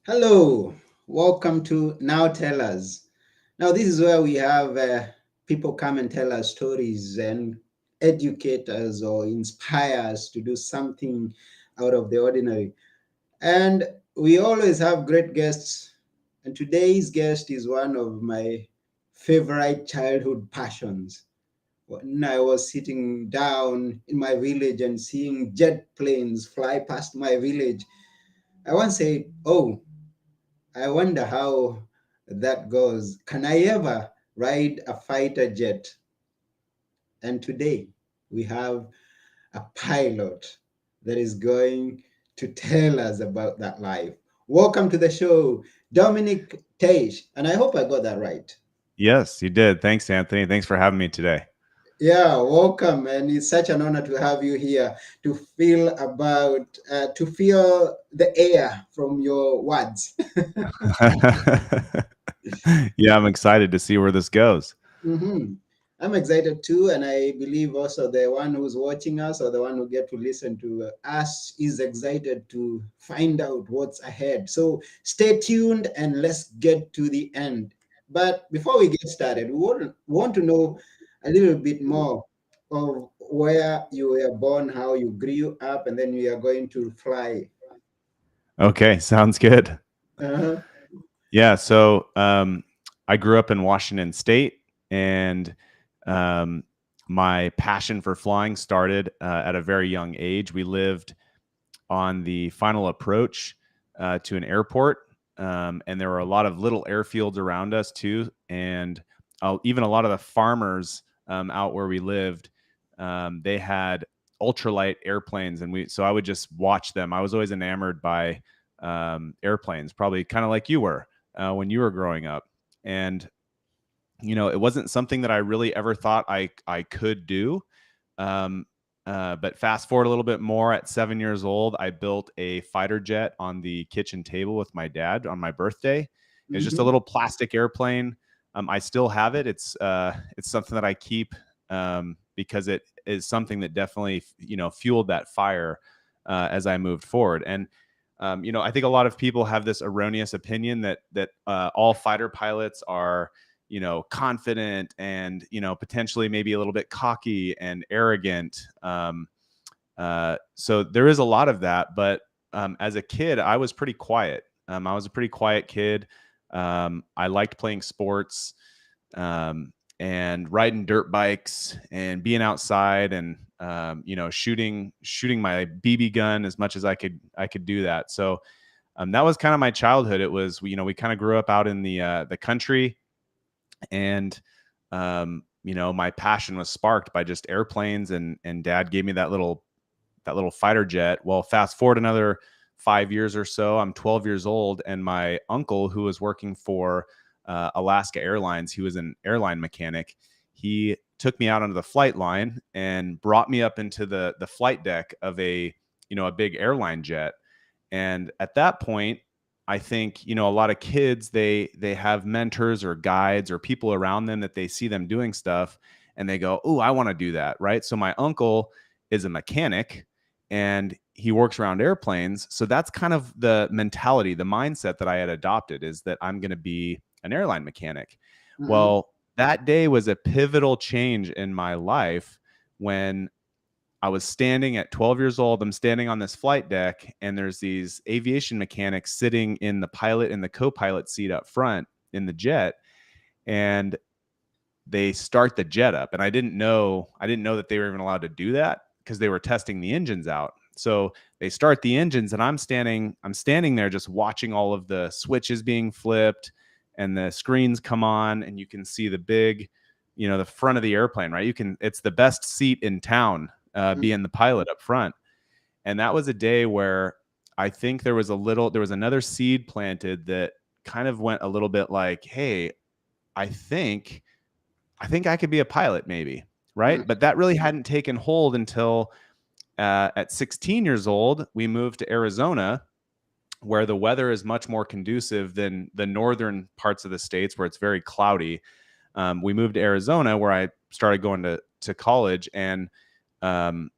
Hello, welcome to Now Tell Us. Now, this is where we have people come and tell us stories and educate us or inspire us to do something out of the ordinary. And we always have great guests. And today's guest is one of my favorite childhood passions. When I was sitting down in my village and seeing jet planes fly past my village, I once said, "Oh, I wonder how that goes. Can I ever ride a fighter jet?" And today we have a pilot that is going to tell us about that life. Welcome to the show, Dominic Teich. And I hope I got that right. Yes, you did. Thanks, Anthony. Thanks for having me today. Yeah, welcome. And it's such an honor to have you here to feel the air from your words. Yeah, I'm excited to see where this goes. hmm I'm excited too, and I believe also the one who's watching us or the one who get to listen to us is excited to find out what's ahead. So stay tuned and let's get to the end. But before we get started, we want to know a little bit more of where you were born, how you grew up, and then we are going to fly. Okay, sounds good. Uh-huh. Yeah, I grew up in Washington State, and um, my passion for flying started at a very young age. We lived on the final approach to an airport, and there were a lot of little airfields around us too, and even a lot of the farmers out where we lived, they had ultralight airplanes, and we so I would just watch them. I was always enamored by airplanes, probably kind of like you were when you were growing up, and it wasn't something that I really ever thought I could do. Um, but fast forward a little bit more, at 7 years old, I built a fighter jet on the kitchen table with my dad on my birthday. It was just a hmm little plastic airplane. I still have it. It's something that I keep because it is something that definitely fueled that fire as I moved forward. And I think a lot of people have this erroneous opinion that all fighter pilots are confident and potentially maybe a little bit cocky and arrogant. So there is a lot of that, but as a kid, I was pretty quiet. I was a pretty quiet kid. I liked playing sports, and riding dirt bikes and being outside, and shooting my BB gun as much as I could do that. So that was kind of my childhood. It was, we kind of grew up out in the country, and my passion was sparked by just airplanes, and dad gave me that little fighter jet. Well, fast forward another 5 years or so, I'm 12 years old, and my uncle, who was working for Alaska Airlines, he was an airline mechanic. He took me out onto the flight line and brought me up into the flight deck of a big airline jet. And at that point, I think a lot of kids, they have mentors or guides or people around them that they see them doing stuff, and they go, "Oh, I want to do that." Right? So my uncle is a mechanic, and he works around airplanes. So that's kind of the mentality, the mindset that I had adopted, is that I'm going to be an airline mechanic. hmm Well, that day was a pivotal change in my life when I was standing at 12 years old. I'm standing on this flight deck, and there's these aviation mechanics sitting in the pilot and the co-pilot seat up front in the jet, and they start the jet up. And I didn't know that they were even allowed to do that because they were testing the engines out. So they start the engines, and I'm standing there just watching all of the switches being flipped and the screens come on, and you can see the front of the airplane, right? It's the best seat in town, being the pilot up front. And that was a day where I think there was another seed planted that kind of went a little bit like, hey, I think I think I could be a pilot, maybe, right? But that really hadn't taken hold until at 16 years old, we moved to Arizona, where the weather is much more conducive than the northern parts of the states, where it's very cloudy. We moved to Arizona, where I started going to college, and um,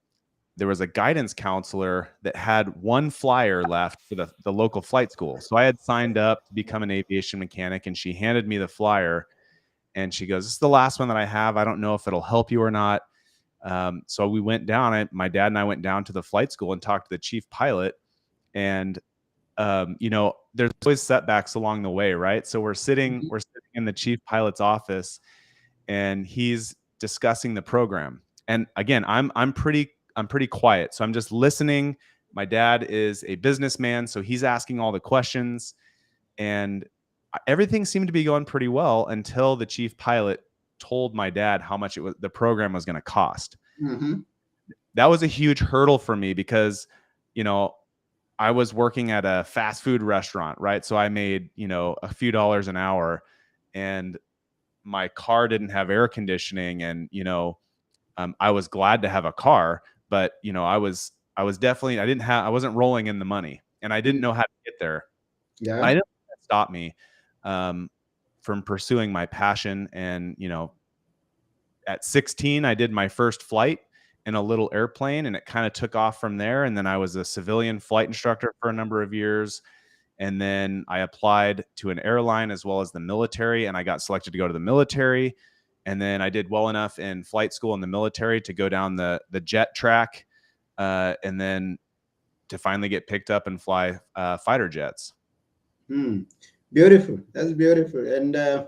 there was a guidance counselor that had one flyer left for the local flight school. So I had signed up to become an aviation mechanic, and she handed me the flyer, and she goes, "This is the last one that I have. I don't know if it'll help you or not." So we went down. My dad and I went down to the flight school and talked to the chief pilot. And there's always setbacks along the way, right? So we're sitting in the chief pilot's office, and he's discussing the program. And again, I'm pretty quiet, so I'm just listening. My dad is a businessman, so he's asking all the questions, and everything seemed to be going pretty well until the chief pilot told my dad how much the program was going to cost. Mm-hmm. That was a huge hurdle for me because, you know, I was working at a fast food restaurant, right? So I made, a few dollars an hour, and my car didn't have air conditioning, and, I was glad to have a car, but, I was definitely, I wasn't rolling in the money, and I didn't know how to get there. I Yeah. didn't let that stop me um, from pursuing my passion. And, at 16, I did my first flight in a little airplane, and it kind of took off from there. And then I was a civilian flight instructor for a number of years. And then I applied to an airline as well as the military, and I got selected to go to the military. And then I did well enough in flight school in the military to go down the jet track, and then to finally get picked up and fly fighter jets. Hmm. Beautiful. That's beautiful. And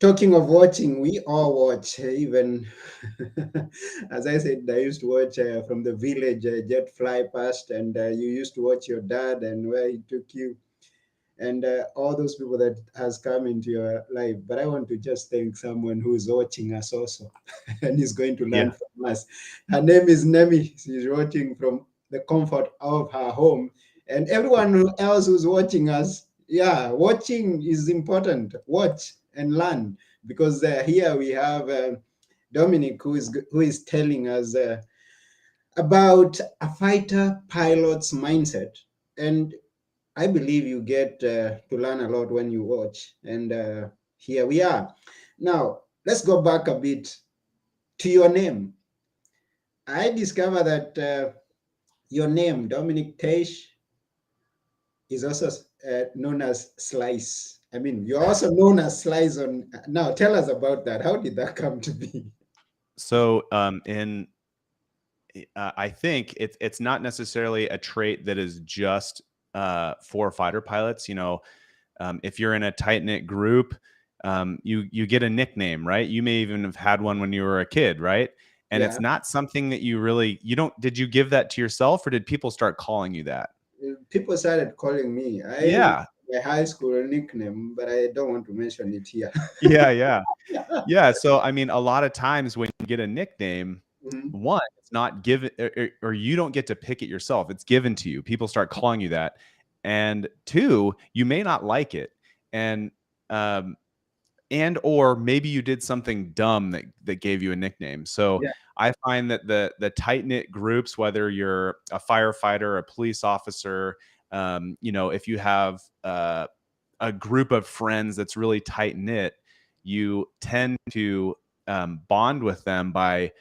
talking of watching, we all watch. Even as I said, I used to watch from the village jet fly past, and you used to watch your dad and where he took you, and all those people that has come into your life. But I want to just thank someone who's watching us also, and is going to learn Yeah. from us. Her name is Nemi. She's watching from the comfort of her home, and everyone else who's watching us. Yeah, watching is important. Watch and learn, because here we have Dominic, who is telling us about a fighter pilot's mindset, and I believe you get to learn a lot when you watch. And here we are. Now, let's go back a bit to your name. I discovered that your name, Dominic Teich, is also known as Slice. I mean, you're also known as Slice on. Now, tell us about that. How did that come to be? So, in I think it's not necessarily a trait that is just for fighter pilots. If you're in a tight knit group, you get a nickname, right? You may even have had one when you were a kid, right? And Yeah, it's not something that you don't. Did you give that to yourself, or did people start calling you that? people started calling me. I remember Yeah, my high school nickname, but I don't want to mention it here. yeah, yeah. Yeah, so I mean, a lot of times when you get a nickname, Mhm. one, it's not given, or you don't get to pick it yourself. It's given to you. People start calling you that, and two, you may not like it, and um, or maybe you did something dumb that gave you a nickname. So Yeah. I find that the tight knit groups, whether you're a firefighter, a police officer, if you have a group of friends that's really tight knit, you tend to bond with them by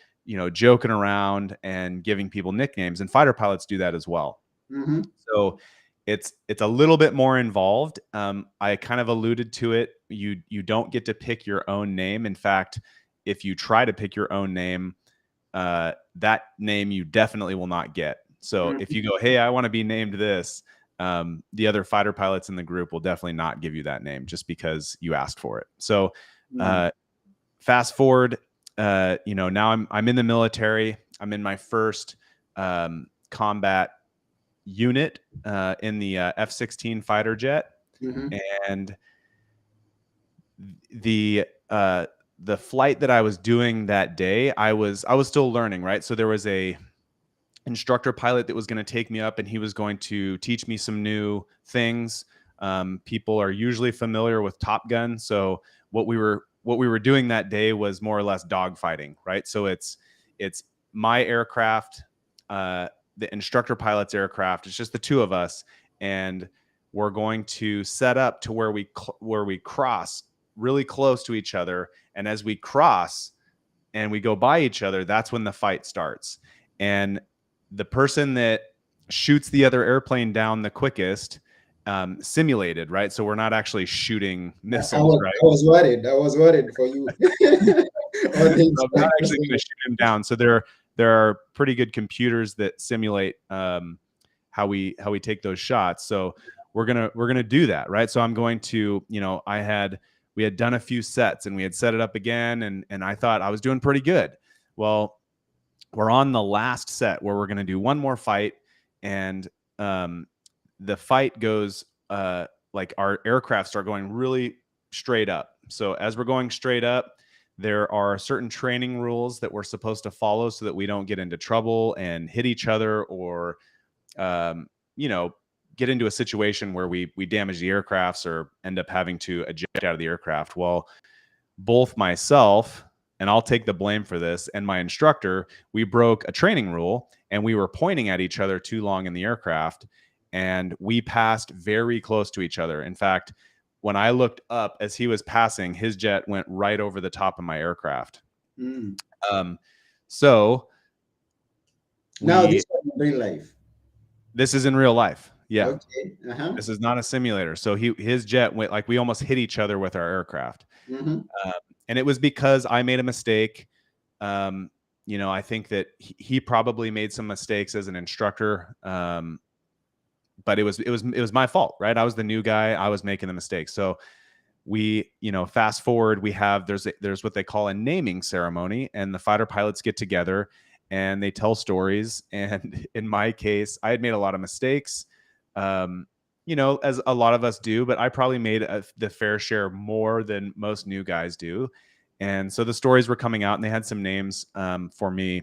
joking around and giving people nicknames, and fighter pilots do that as well. Hmm. So it's a little bit more involved. I kind of alluded to it. You don't get to pick your own name. In fact, if you try to pick your own name, that name you definitely will not get. So if you go, "Hey, I want to be named this," the other fighter pilots in the group will definitely not give you that name just because you asked for it. So Mm-hmm. uh, fast forward, now I'm in the military. I'm in my first combat unit in the F-16 fighter jet, Hmm. and the uh, the flight that I was doing that day, I was still learning, right? So there was a instructor pilot that was going to take me up, and he was going to teach me some new things. People are usually familiar with Top Gun, so what we were doing that day was more or less dogfighting, right? So it's my aircraft, uh, the instructor pilot's aircraft. It's just the two of us, and we're going to set up to where we cross really close to each other, and as we cross and we go by each other, that's when the fight starts. And the person that shoots the other airplane down the quickest simulated, right? So we're not actually shooting missiles, right? I was worried. I was worried for you. All So things I'm not actually going to shoot him down. So there are pretty good computers that simulate how we take those shots. So we're gonna do that, right? So I'm going to, we had done a few sets and we had set it up again, and I thought I was doing pretty good. Well, we're on the last set where we're gonna do one more fight, and the fight goes like our aircraft start going really straight up. So as we're going straight up, there are certain training rules that we're supposed to follow so that we don't get into trouble and hit each other, or um, you know, get into a situation where we damage the aircrafts or end up having to eject out of the aircraft. Well, both myself, and I'll take the blame for this, and my instructor, we broke a training rule and we were pointing at each other too long in the aircraft, and we passed very close to each other. In fact, when I looked up as he was passing, his jet went right over the top of my aircraft. Mm. So Now this we is in real life. this is in real life. Yeah. Okay. Uh-huh. This is not a simulator. So his jet went, like, we almost hit each other with our aircraft. Mm-hmm. Um, and it was because I made a mistake. I think that he probably made some mistakes as an instructor. But it was my fault, right? I was the new guy. I was making the mistake. So we, fast forward, we have there's what they call a naming ceremony, and the fighter pilots get together and they tell stories. And in my case, I had made a lot of mistakes, as a lot of us do, but I probably made the fair share more than most new guys do. And so the stories were coming out, and they had some names for me.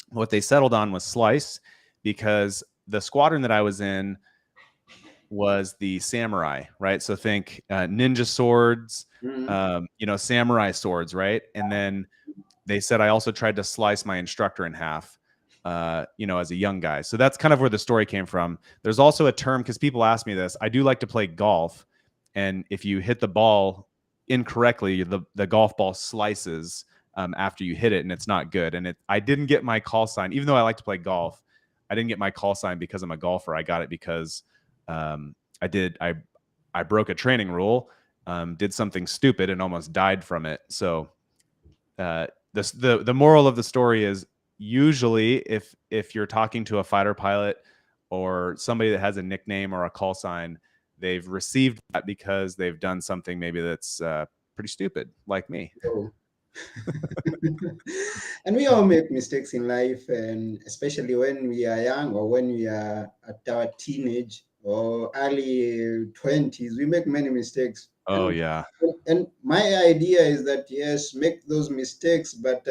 What they settled on was Slice, because the squadron that I was in was the samurai, right? So think ninja swords, Mm-hmm. samurai swords, right? And then they said I also tried to slice my instructor in half, as a young guy. So that's kind of where the story came from. There's also a term, because people ask me this. I do like to play golf, and if you hit the ball incorrectly, the golf ball slices after you hit it, and it's not good. And I didn't get my call sign, even though I like to play golf. I didn't get my call sign because I'm a golfer. I got it because I broke a training rule, did something stupid, and almost died from it. So the moral of the story is, usually if you're talking to a fighter pilot or somebody that has a nickname or a call sign, they've received that because they've done something maybe that's pretty stupid, like me. Oh. And we all make mistakes in life, and especially when we are young or when we are at our teenage or early 20s, we make many mistakes. Oh yeah. And my idea is that, yes, make those mistakes, but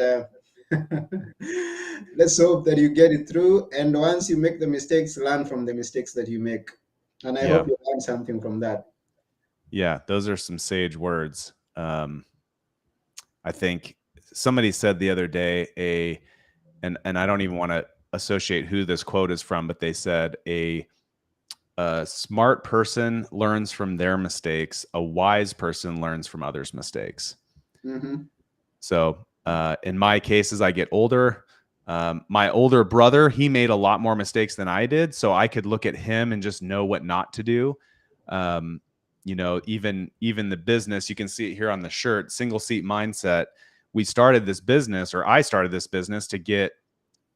let's hope that you get it through. And once you make the mistakes, learn from the mistakes that you make. And I Yeah. hope you learn something from that. Yeah, those are some sage words. I think somebody said the other day, and I don't even want to associate who this quote is from, but they said a smart person learns from their mistakes. A wise person learns from others' mistakes. Mm-hmm. So in my case, as I get older, my older brother, he made a lot more mistakes than I did. So I could look at him and just know what not to do. Even the business, you can see it here on the shirt, single seat mindset. We started this business, or I started this business, to get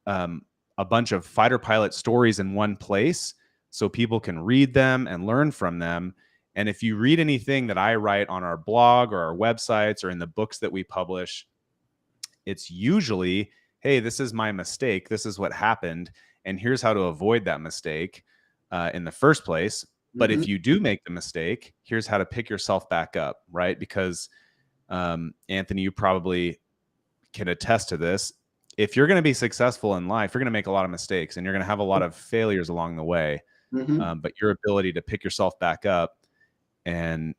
a bunch of fighter pilot stories in one place so people can read them and learn from them. And if you read anything that I write on our blog or our websites or in the books that we publish, it's usually, hey, this is my mistake. This is what happened. And here's how to avoid that mistake in the first place. But Mm-hmm. if you do make the mistake, here's how to pick yourself back up, right? Because Anthony, you probably can attest to this. If you're going to be successful in life, you're going to make a lot of mistakes and you're going to have a lot of failures along the way. Mm-hmm. But your ability to pick yourself back up and,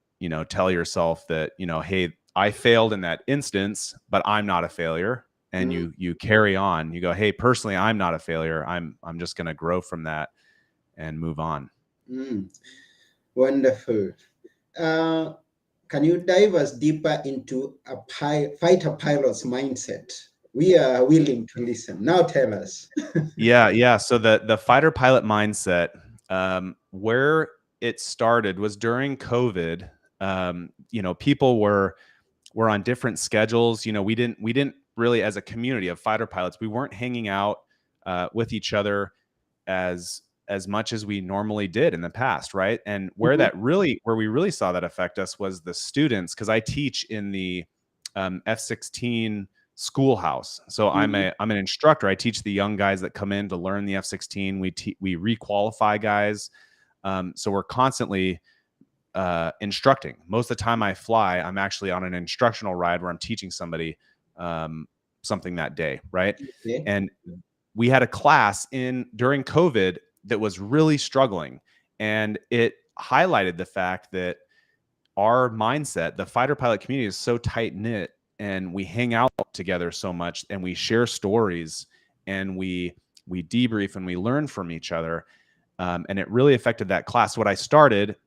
tell yourself that, hey, I failed in that instance, but I'm not a failure. And Mm-hmm. you carry on. You go, hey, personally, I'm not a failure. I'm just going to grow from that and move on. Mm. Wonderful. Can you dive us deeper into a fighter pilot's mindset? We are willing to listen. Now tell us. Yeah. So the fighter pilot mindset, where it started was during COVID. People were on different schedules. We didn't really, as a community of fighter pilots, we weren't hanging out with each other as much as we normally did in the past, right? And Mhm, where we really saw that affect us was the students, because I teach in the F-16 schoolhouse. So mhm, I'm an instructor. I teach the young guys that come in to learn the F-16. We requalify guys. So we're constantly instructing. Most of the time I fly, I'm actually on an instructional ride where I'm teaching somebody something that day, right? okay. And we had a class in during COVID that was really struggling, and it highlighted the fact that our mindset, the fighter pilot community, is so tight knit, and we hang out together so much, and we share stories, and we debrief and we learn from each other. And it really affected that class. What I started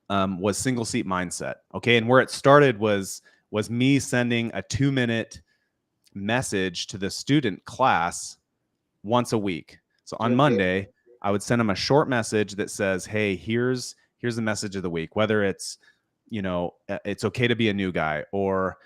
was single seat mindset. Okay, and where it started was me sending a 2-minute message to the student class once a week. So on Okay. Monday, I would send them a short message that says, "Hey, here's the message of the week. Whether it's, it's okay to be a new guy, or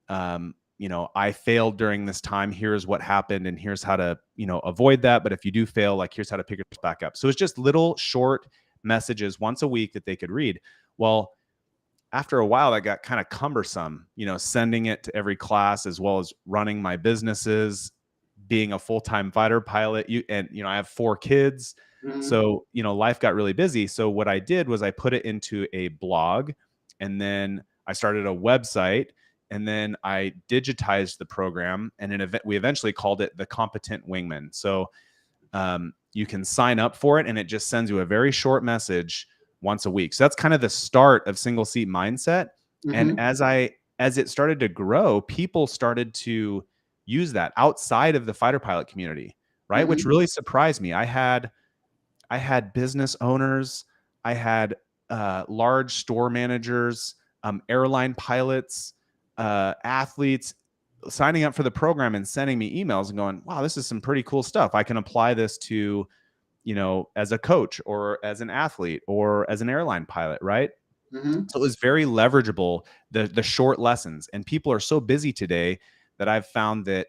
I failed during this time. Here's what happened, and here's how to, avoid that. But if you do fail, like, here's how to pick yourself back up." So it's just little short messages once a week that they could read. Well, after a while, that got kind of cumbersome, sending it to every class, as well as running my businesses, being a full-time fighter pilot. I have 4 kids. Mhm, So, life got really busy. So what I did was I put it into a blog, and then I started a website, and then I digitized the program, and we eventually called it the Competent Wingman. So you can sign up for it, and it just sends you a very short message once a week. So that's kind of the start of single seat mindset. And mhm, as it started to grow, people started to use that outside of the fighter pilot community, right? Which mhm, really surprised me. I had business owners, I had large store managers, airline pilots, athletes signing up for the program and sending me emails and going, "Wow, this is some pretty cool stuff. I can apply this to, as a coach, or as an athlete, or as an airline pilot," right? mhm, So it was very leverageable, the short lessons. And people are so busy today that I've found that,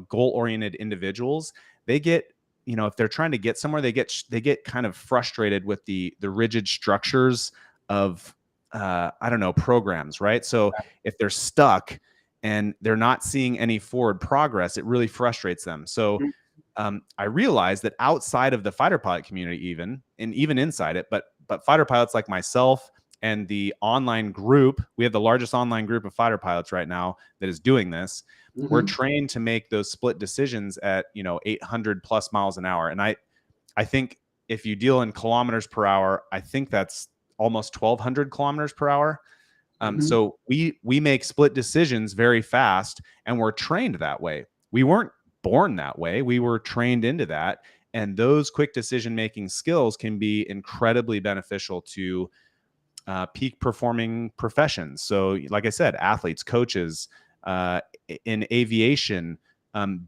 goal-oriented individuals, they get, if they're trying to get somewhere, they get kind of frustrated with the rigid structures of I don't know, programs, right? So if they're stuck and they're not seeing any forward progress, it really frustrates them. So mhm, I realized that outside of the fighter pilot community, even inside it, but fighter pilots like myself and the online group, we have the largest online group of fighter pilots right now that is doing this. We're mhm. trained to make those split decisions at 800 plus miles an hour, and I think if you deal in kilometers per hour, I think that's almost 1,200 kilometers per hour. Mhm, So we make split decisions very fast, and we're trained that way. We weren't born that way. We were trained into that, and those quick decision making skills can be incredibly beneficial to peak performing professions. So, like I said, athletes, coaches, uh, in aviation,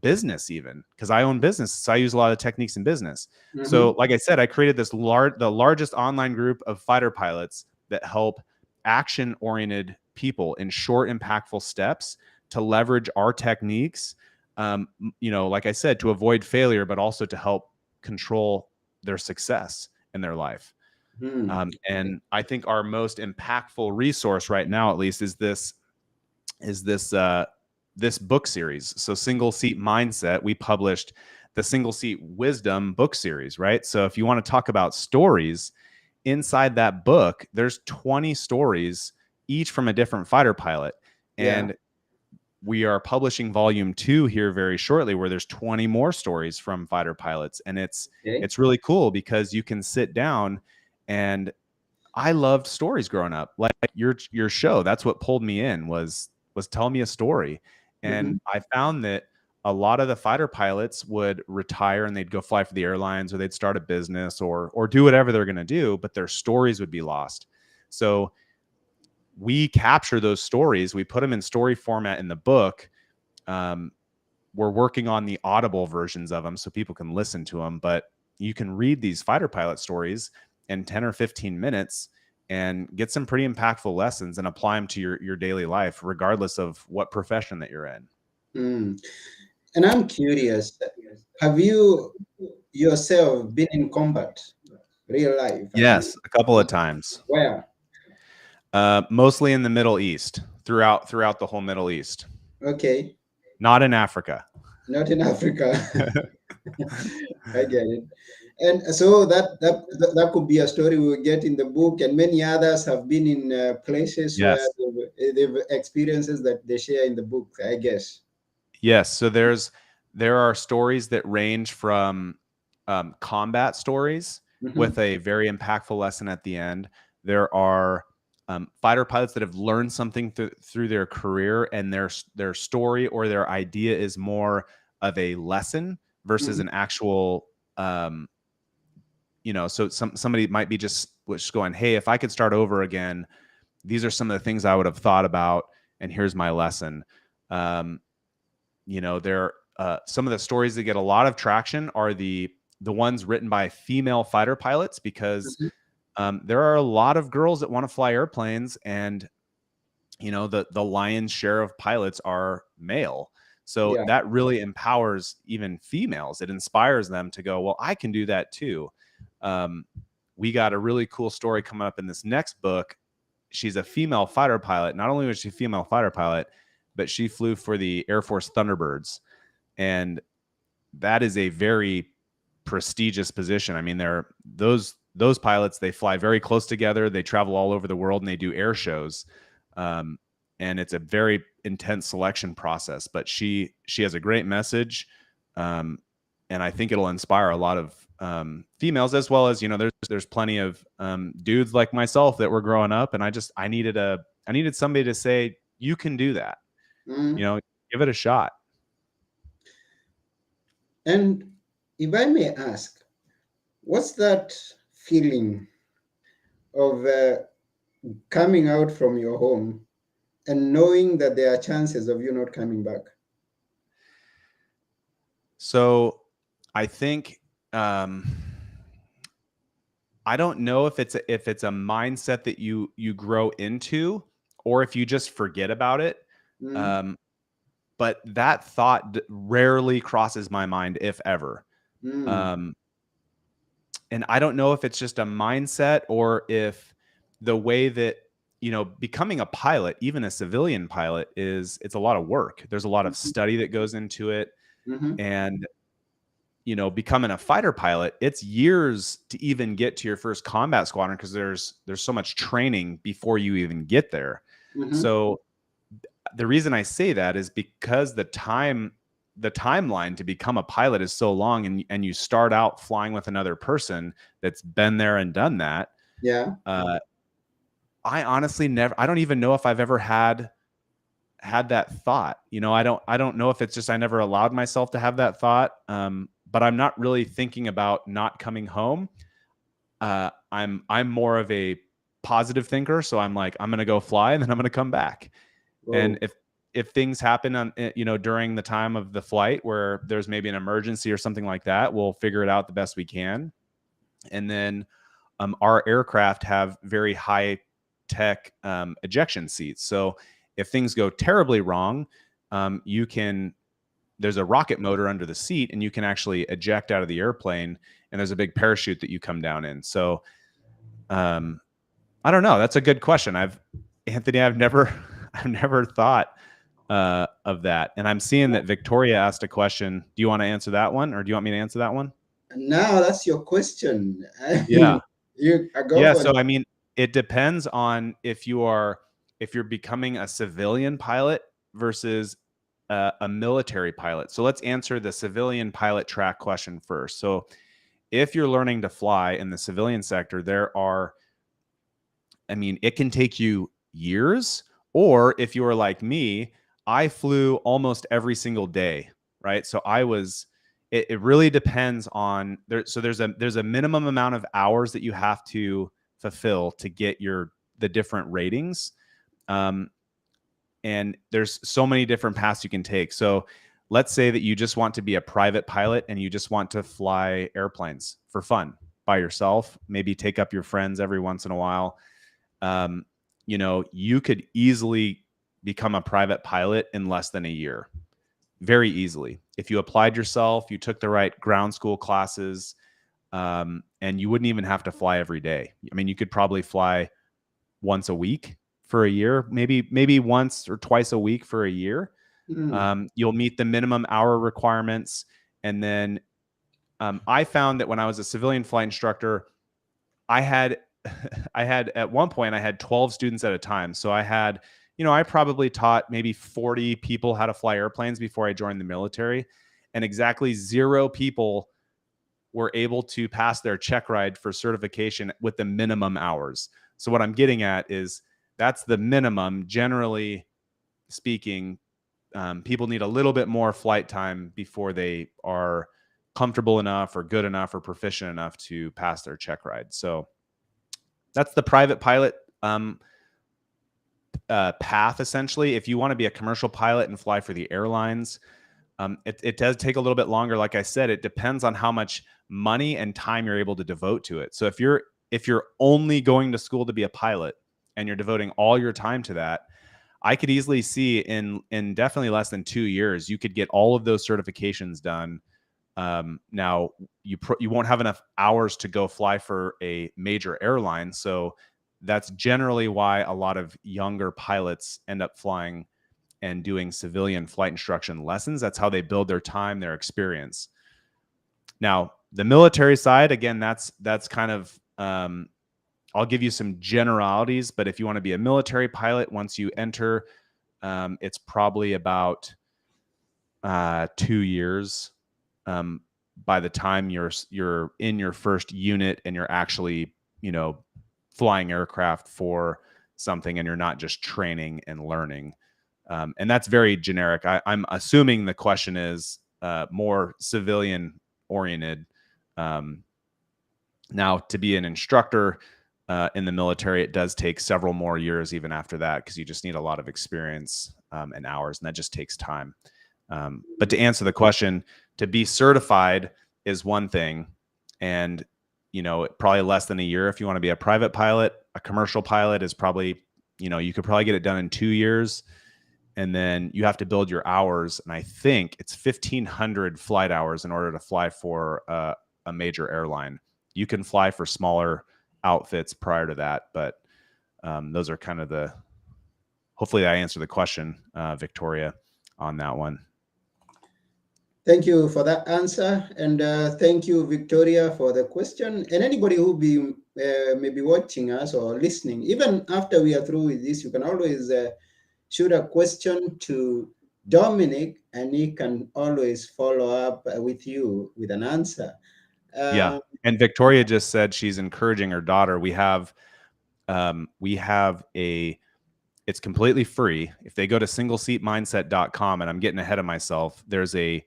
business, even because I own business, so I use a lot of techniques in business. So, mhm, like I said, I created the largest online group of fighter pilots that help action oriented people in short, impactful steps to leverage our techniques. Like I said, to avoid failure, but also to help control their success in their life. mhm. Okay. And I think our most impactful resource right now, at least, is this book series. So, Single Seat Mindset. We published the Single Seat Wisdom book series, right? So if you want to talk about stories inside that book, there's 20 stories, each from a different fighter pilot. Yeah. And we are publishing volume 2 here very shortly, where there's 20 more stories from fighter pilots. And it's Okay. it's really cool because you can sit down, and I loved stories growing up. Like your show, that's what pulled me in, was tell me a story. And Mhm, I found that a lot of the fighter pilots would retire and they'd go fly for the airlines, or they'd start a business, or do whatever they're going to do, but their stories would be lost. So we capture those stories, we put them in story format in the book, um, we're working on the audible versions of them so people can listen to them. But you can read these fighter pilot stories in 10 or 15 minutes and get some pretty impactful lessons and apply them to your daily life, regardless of what profession that you're in. Mm. And I'm curious, have you yourself been in combat, real life? Have you? Yes, a couple of times. Where? Mostly in the Middle East, throughout the whole Middle East. Okay, Not in Africa. not in Africa. I get it. And so that could be a story we will get in the book, and many others have been in places where Yes. they've experiences that they share in the book, I guess. Yes. So there are stories that range from combat stories Hmm. with a very impactful lesson at the end. There are fighter pilots that have learned something through their career, and their story or their idea is more of a lesson versus Hmm. an actual so somebody might be just going, hey, if I could start over again, these are some of the things I would have thought about, and here's my lesson. um, there some of the stories that get a lot of traction are the ones written by female fighter pilots, because Hmm. there are a lot of girls that want to fly airplanes, and the lion's share of pilots are male. So Yeah. that really empowers even females. It inspires them to go, well, I can do that too. um, we got a really cool story coming up in this next book. She's a female fighter pilot. Not only was she a female fighter pilot, but she flew for the Air Force Thunderbirds, and that is a very prestigious position. I mean, those pilots, they fly very close together. They travel all over the world and they do air shows. Um, and it's a very intense selection process, but she has a great message. Um, and I think it'll inspire a lot of females, as well as, there's plenty of dudes like myself that were growing up, and I needed somebody to say, you can do that, Mm. give it a shot. And if I may ask, what's that feeling of coming out from your home and knowing that there are chances of you not coming back? So I think um, I don't know if it's a mindset that you grow into, or if you just forget about it. Mm. Um, but that thought rarely crosses my mind, if ever. Mm. Um, and I don't know if it's just a mindset, or if the way that becoming a pilot, even a civilian pilot, it's a lot of work. There's a lot of study that goes into it, Mm-hmm. and becoming a fighter pilot, it's years to even get to your first combat squadron, because there's so much training before you even get there. Mm-hmm. So the reason I say that is because the timeline to become a pilot is so long, and you start out flying with another person that's been there and done that. Yeah. uh, I honestly I don't even know if I've ever had that thought. I don't know if it's just I never allowed myself to have that thought. But I'm not really thinking about not coming home. I'm more of a positive thinker, so I'm like, I'm gonna go fly, and then I'm gonna come back. And Oh. if things happen on during the time of the flight where there's maybe an emergency or something like that, we'll figure it out the best we can. And then our aircraft have very high tech ejection seats. So if things go terribly wrong, you can there's a rocket motor under the seat, and you can actually eject out of the airplane, and there's a big parachute that you come down in. So um, I don't know. That's a good question. Anthony, I've never I've never thought of that. And I'm seeing that Victoria asked a question. Do you want to answer that one, or do you want me to answer that one? Now that's your question. Yeah. You go Yeah. for So it. I mean, it depends on if you're becoming a civilian pilot versus a military pilot. So let's answer the civilian pilot track question first. So if you're learning to fly in the civilian sector, it can take you years. Or if you were like me, I flew almost every single day, right? So it really depends on there. So there's a minimum amount of hours that you have to fulfill to get the different ratings. Um, and there's so many different paths you can take. So let's say that you just want to be a private pilot and you just want to fly airplanes for fun by yourself, maybe take up your friends every once in a while. You could easily become a private pilot in less than a year, very easily. If you applied yourself, you took the right ground school classes, and you wouldn't even have to fly every day. I mean, you could probably fly once a week for a year, maybe once or twice a week for a year. You'll meet the minimum hour requirements. And then I found that when I was a civilian flight instructor, I had at one point I had 12 students at a time. So I probably taught maybe 40 people how to fly airplanes before I joined the military, and exactly 0 people were able to pass their check ride for certification with the minimum hours. So what I'm getting at is that's the minimum. Generally speaking, people need a little bit more flight time before they are comfortable enough or good enough or proficient enough to pass their check ride. So that's the private pilot path, essentially. If you want to be a commercial pilot and fly for the airlines, it does take a little bit longer. Like I said, it depends on how much money and time you're able to devote to it. So if you're only going to school to be a pilot and you're devoting all your time to that, I could easily see in definitely less than 2 years, you could get all of those certifications done. Now you won't have enough hours to go fly for a major airline. So that's generally why a lot of younger pilots end up flying and doing civilian flight instruction lessons. That's how they build their time, their experience. Now, the military side, again, that's kind of, I'll give you some generalities, but if you want to be a military pilot, once you enter, it's probably about 2 years by the time you're in your first unit and you're actually, flying aircraft for something, and you're not just training and learning. And that's very generic. I'm assuming the question is more civilian oriented. Now, to be an instructor in the military, it does take several more years even after that, because you just need a lot of experience and hours, and that just takes time. But to answer the question, to be certified is one thing, and probably less than a year if you want to be a private pilot. A commercial pilot is probably, you could probably get it done in 2 years. And then you have to build your hours. And I think it's 1,500 flight hours in order to fly for a major airline. You can fly for smaller outfits prior to that, but those are kind of hopefully I answered the question, Victoria, on that one. Thank you for that answer, and thank you, Victoria, for the question. And anybody who may be watching us or listening, even after we are through with this, you can always shoot a question to Dominic, and he can always follow up with you with an answer. Yeah, and Victoria just said she's encouraging her daughter. We have it's completely free. If they go to singleseatmindset.com, and I'm getting ahead of myself, there's the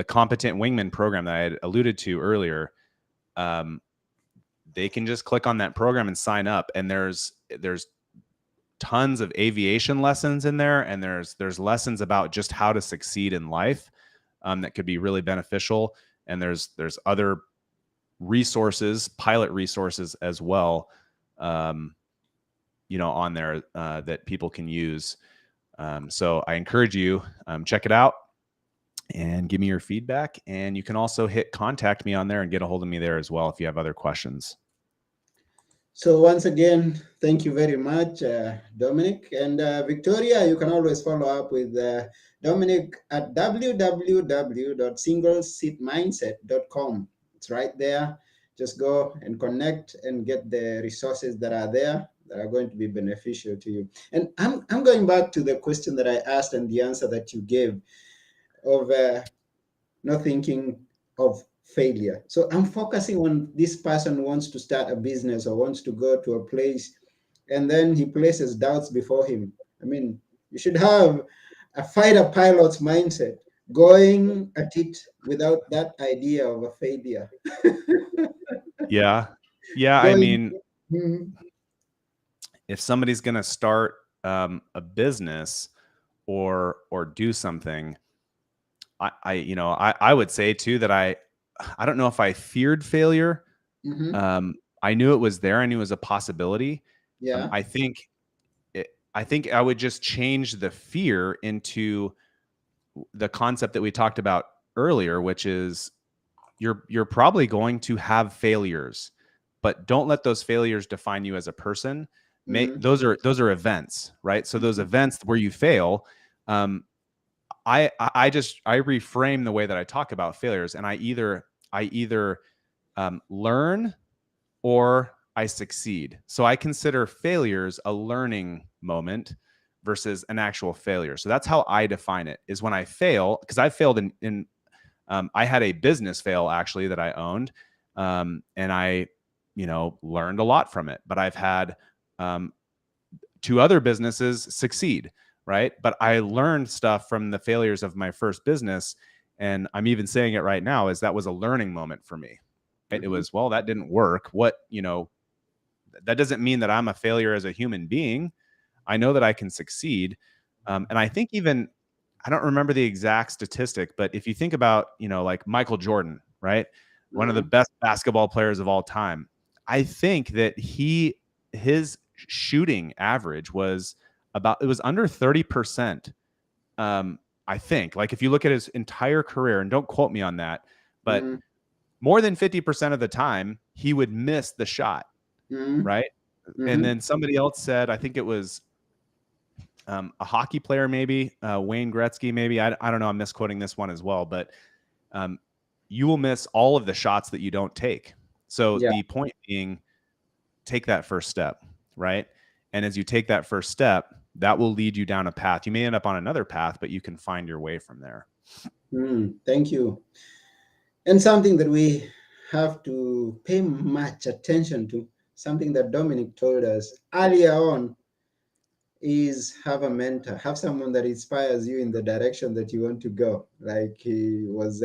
competent wingman program that I had alluded to earlier. They can just click on that program and sign up. And there's tons of aviation lessons in there. And there's lessons about just how to succeed in life that could be really beneficial. And there's other resources, pilot resources as well, on there that people can use. So I encourage you, check it out and give me your feedback. And you can also hit contact me on there and get a hold of me there as well if you have other questions. So once again, thank you very much, Dominic. And Victoria, you can always follow up with Dominic at www.singleseatmindset.com. It's right there. Just go and connect and get the resources that are there that are going to be beneficial to you. And I'm going back to the question that I asked and the answer that you gave of not thinking of failure. So I'm focusing on this person wants to start a business or wants to go to a place, and then he places doubts before him. I mean, you should have a fighter pilot's mindset, going at it without that idea of a failure. Yeah. I Going, mean, Mhm. if somebody's going to start a business or do something, I would say too that I don't know if I feared failure. Mm-hmm. I knew it was there. I knew it was a possibility. Yeah. I think I would just change the fear into the concept that we talked about earlier, which is you're probably going to have failures, but don't let those failures define you as a person. Mm-hmm. Those are events, right? So those events where you fail, um, I reframe the way that I talk about failures, and I either learn or I succeed. So I consider failures a learning moment versus an actual failure. So that's how I define it, is when I fail, because I failed in I had a business fail actually that I owned. And I, learned a lot from it, but I've had um, two other businesses succeed, right? But I learned stuff from the failures of my first business. And I'm even saying it right now, is that was a learning moment for me. Right? It Mm-hmm. was, well, that didn't work. That doesn't mean that I'm a failure as a human being. I know that I can succeed. And I think even, I don't remember the exact statistic, but if you think about, like Michael Jordan, right? One of the Mm-hmm. best basketball players of all time. I think that his shooting average was it was under 30%. I think, like, if you look at his entire career, and don't quote me on that, but Mm-hmm. more than 50% of the time, he would miss the shot, Mm-hmm. right? And Mm-hmm. then somebody else said, I think it was a hockey player, maybe Wayne Gretzky, maybe. I don't know. I'm misquoting this one as well, but um, you will miss all of the shots that you don't take. So Yeah. the point being, take that first step, right? And as you take that first step, that will lead you down a path. You may end up on another path, but you can find your way from there. Thank you. And something that we have to pay much attention to, something that Dominic told us earlier on, is have a mentor, have someone that inspires you in the direction that you want to go. Like he was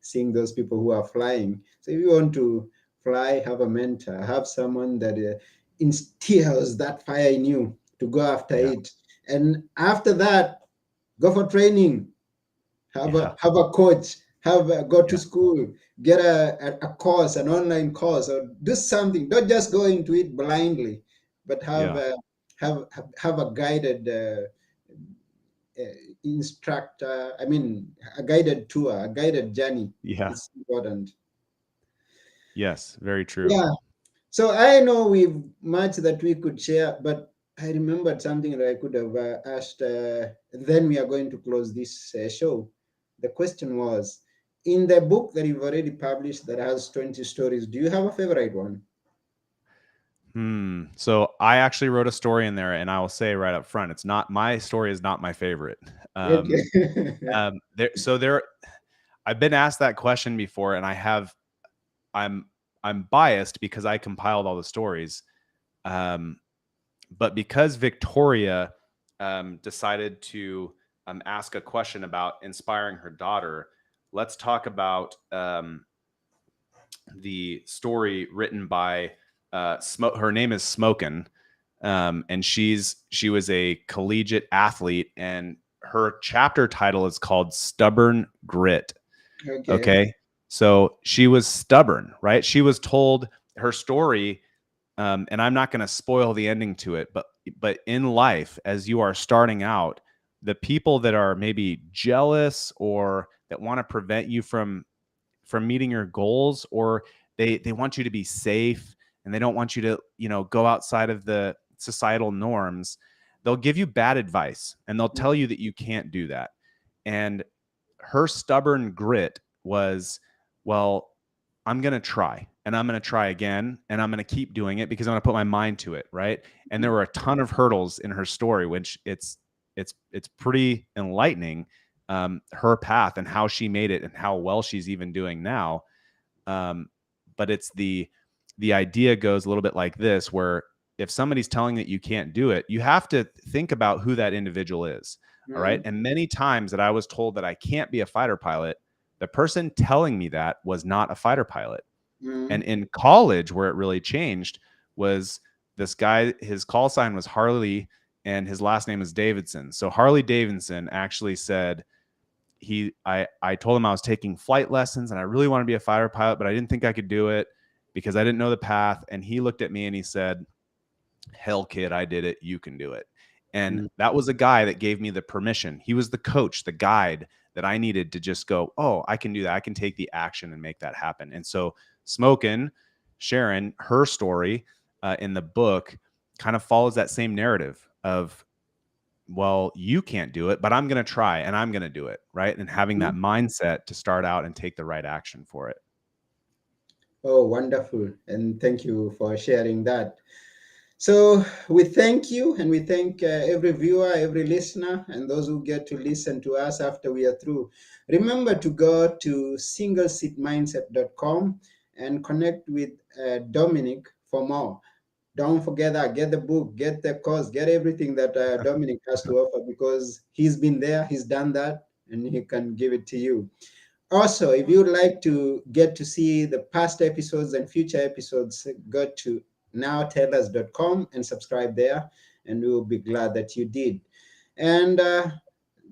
seeing those people who are flying. So if you want to fly, have a mentor, have someone that instills that fire in you to go after Yeah. it. And after that, go for training, Yeah. have a coach, go to Yeah. school, get a course, an online course, or do something. Don't just go into it blindly, but Yeah. have a guided instructor. I mean, a guided tour, a guided journey. Yeah. It's important. Yes. Very true. Yeah. So I know we've much that we could share, but I remembered something that I could have asked. Then we are going to close this show. The question was, in the book that you've already published that has 20 stories, do you have a favorite one? So I actually wrote a story in there, and I will say right up front, it's not my story is not my favorite. Okay. There. I've been asked that question before, and I'm I'm biased because I compiled all the stories. Um, but because Victoria decided to ask a question about inspiring her daughter, let's talk about the story written by her name is Smokin, and she was a collegiate athlete, and her chapter title is called Stubborn Grit. Okay. Okay. So she was stubborn, right? She was told her story, and I'm not going to spoil the ending to it, but in life, as you are starting out, the people that are maybe jealous or that want to prevent you from meeting your goals, or they want you to be safe and they don't want you to, go outside of the societal norms, they'll give you bad advice and they'll tell you that you can't do that. And her stubborn grit was, well, I'm going to try, and I'm going to try again, and I'm going to keep doing it because I'm going to put my mind to it, right? And there were a ton of hurdles in her story, which it's pretty enlightening, her path and how she made it and how well she's even doing now. Um, but the idea goes a little bit like this, where if somebody's telling that you can't do it, you have to think about who that individual is. All right. Mm, And many times that I was told that I can't be a fighter pilot, the person telling me that was not a fighter pilot. And mm, in college, where it really changed, was this guy, his call sign was Harley, and his last name is Davidson. So Harley Davidson actually said, I told him I was taking flight lessons and I really want to be a fighter pilot, but I didn't think I could do it because I didn't know the path. And he looked at me and he said, hell, kid, I did it. You can do it. And Mm. that was a guy that gave me the permission. He was the coach, the guide that I needed to just go, oh, I can do that. I can take the action and make that happen. And so Smokin, Sharon, her story in the book kind of follows that same narrative of, well, you can't do it, but I'm going to try and I'm going to do it. Right. And having that mindset to start out and take the right action for it. Oh, wonderful. And thank you for sharing that. So we thank you, and we thank every viewer, every listener, and those who get to listen to us after we are through. Remember to go to singleseatmindset.com and connect with Dominic for more. Don't forget that. Get the book, get the course, get everything that Dominic has to offer, because he's been there, he's done that, and he can give it to you. Also, if you'd like to get to see the past episodes and future episodes, go to nowtellers.com and subscribe there, and we will be glad that you did. And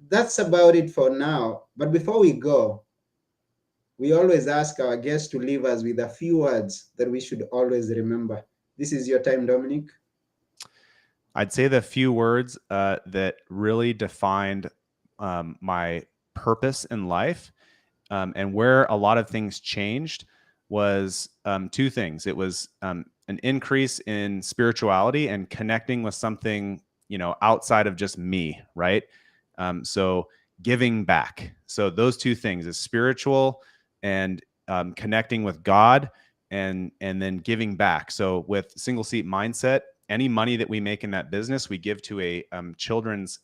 that's about it for now. But before we go, we always ask our guests to leave us with a few words that we should always remember. This is your time, Dominic. I'd say the few words that really defined my purpose in life and where a lot of things changed was two things. It was an increase in spirituality and connecting with something, outside of just me, right? So giving back. So those two things is spiritual and connecting with God and then giving back. So with single seat mindset, any money that we make in that business, we give to a children's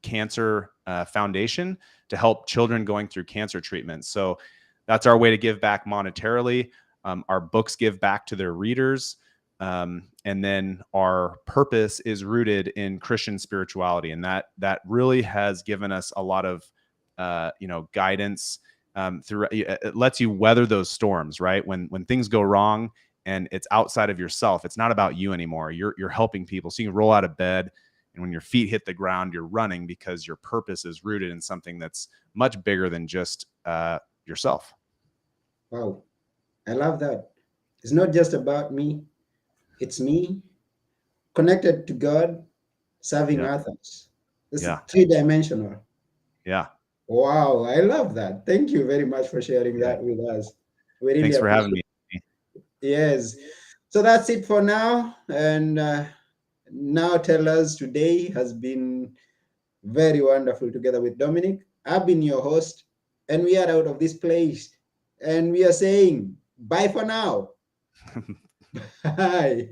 cancer foundation to help children going through cancer treatments. So that's our way to give back monetarily. Our books give back to their readers. And then our purpose is rooted in Christian spirituality. And that really has given us a lot of, guidance through. It lets you weather those storms, right? When things go wrong and it's outside of yourself, it's not about you anymore. You're helping people. So you can roll out of bed, and when your feet hit the ground, you're running because your purpose is rooted in something that's much bigger than just yourself. Wow, I love that. It's not just about me, it's me connected to God, serving Yeah. others. This is Yeah. three-dimensional. Yeah. Wow, I love that. Thank you very much for sharing Yeah. that with us. We really Thanks for having appreciate me. it. Yes. So that's it for now. And now tell us today has been very wonderful together with Dominic. I've been your host, and we are out of this place. And we are saying bye for now. Bye.